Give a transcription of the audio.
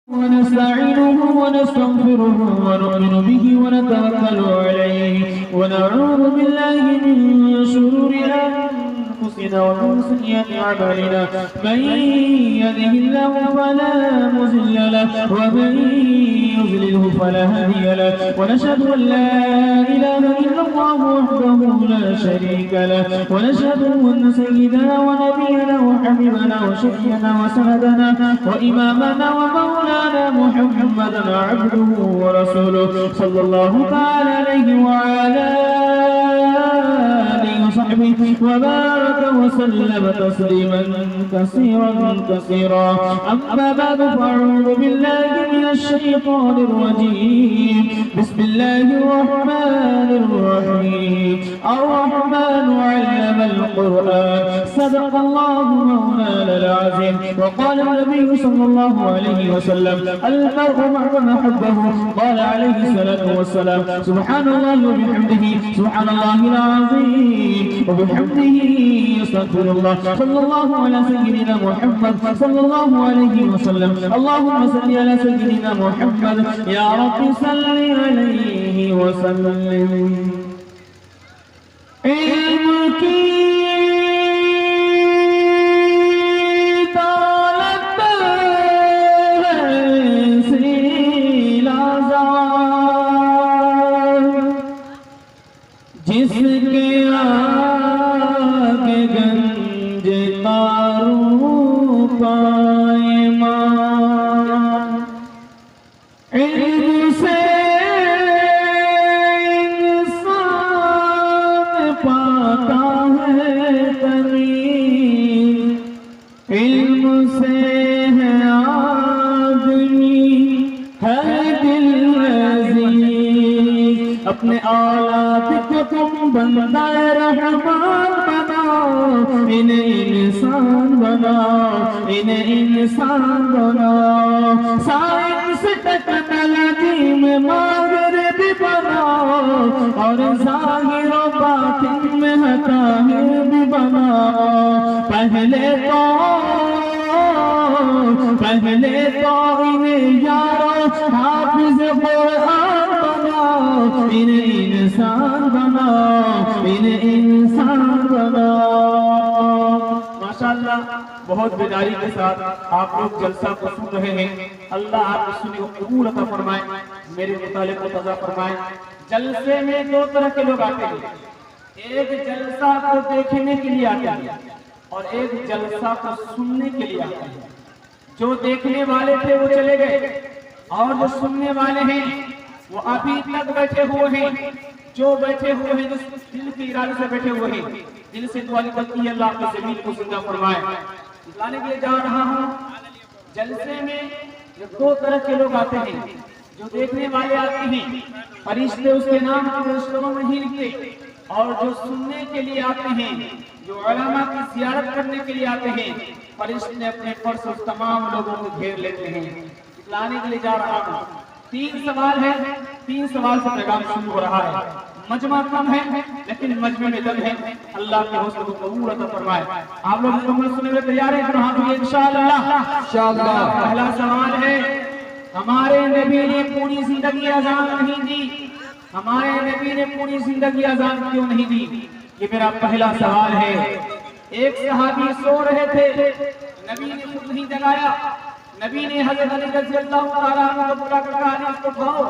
ونستعينه ونستغفره ونؤمن به ونتوكل عليه ونعوذ بالله من شرور أنفسنا ومن سيئات أعمالنا من يهده الله فلا مضل له ومن يضلله فلا هادي له ونشهد أن لا إله إلا الله وحده لا شريك له ونشهد أن سيدنا ونبينا وحبيبنا وشفيعنا وسندنا وإمامنا ومولانا محمدا عبده ورسوله صلى الله تعالى عليه وعلى آله وصحبه وبارك وسلم تسليما كثيرا كثيرا. أما بعد فأعوذ بالله من الشيطان الرجيم. بسم الله الرحمن الرحيم. الرحمن علم القرآن صدق الله مولانا العظيم. وقال النبي صلى الله عليه وسلم المرء مع من أحبه. قال عليه الصلاة والسلام سبحان الله وبحمده سبحان الله العظيم وبحمده استغفر الله. صلى الله على سيدنا محمد صلى الله عليه وسلم. اللهم صل على سيدنا محمد يا رب صل عليه وسلم. علم کی دولت ایسی لازار جس کے آگے گنج تاروں پائمان. علم سے انسان پاتا ہے ترین. علم سے ہے آدمی ہے دل عزیز. اپنے اولاد کو تم بندہ رحمان بناؤ. انہیں انسان بناؤ. انہیں انسان بناؤ. سائنس ٹیکنالوجی میں ماہر بھی بناؤ اور ظاہر و باطن میں حقائق بھی بناؤ. پہلے تو انہیں یارو حافظ قرآن بناؤ. انہیں انسان بناؤ. انہیں انسان بناؤ. ماشاءاللہ بہت بیداری کے ساتھ آپ لوگ جلسہ کو سن رہے ہیں. اللہ آپ کی سنی کو قبول عطا فرمائے. میرے مطالعے کو تازہ فرمائے. جلسے میں دو طرح کے لوگ آتے ہیں. ایک جلسہ کو دیکھنے کے لیے آتے ہیں اور ایک جلسہ کو سننے کے لیے آتے ہیں. جو دیکھنے والے تھے وہ چلے گئے اور جو سننے والے ہیں وہ ابھی تک بیٹھے ہوئے ہیں. جو بیٹھے ہوئے ہیں جس دل کے ارادے سے بیٹھے ہوئے ہیں دل سے دعا نکلتی ہے اللہ کی زمین کو زندہ فرمائے. لانے کے لیے جا رہا ہوں. جلسے میں دو طرح کے لوگ آتے ہیں. جو دیکھنے والے آتے ہیں فرشتے اس کے نام کو رشتوں میں ہی لکھتے. اور جو سننے کے لیے آتے ہیں جو علماء کی زیارت کرنے کے لیے آتے ہیں فرشتے اپنے پر سے اس تمام لوگوں کو گھیر لیتے ہیں. لانے کے لیے جا رہا ہوں. 3 سوال ہے. 3 سوال سے پیغام شروع ہو رہا ہے. مجمع کم ہے لیکن مجمع میں دم ہے. اللہ کے حوصلے کو قبول عطا فرمائے. آپ لوگ مکمل سننے میں تیار ہیں؟ ہاں انشاءاللہ. پہلا سوال ہے ہمارے نبی نے پوری زندگی اذان نہیں دی. ہمارے نبی نے پوری زندگی اذان کیوں نہیں دی؟ یہ میرا پہلا سوال ہے. ایک صحابی سو رہے تھے. نبی نے خود نہیں جگایا. نبی نے حضرت علی رضی اللہ تعالیٰ عنہ کو بلا کر کہا اس کو اٹھاؤ.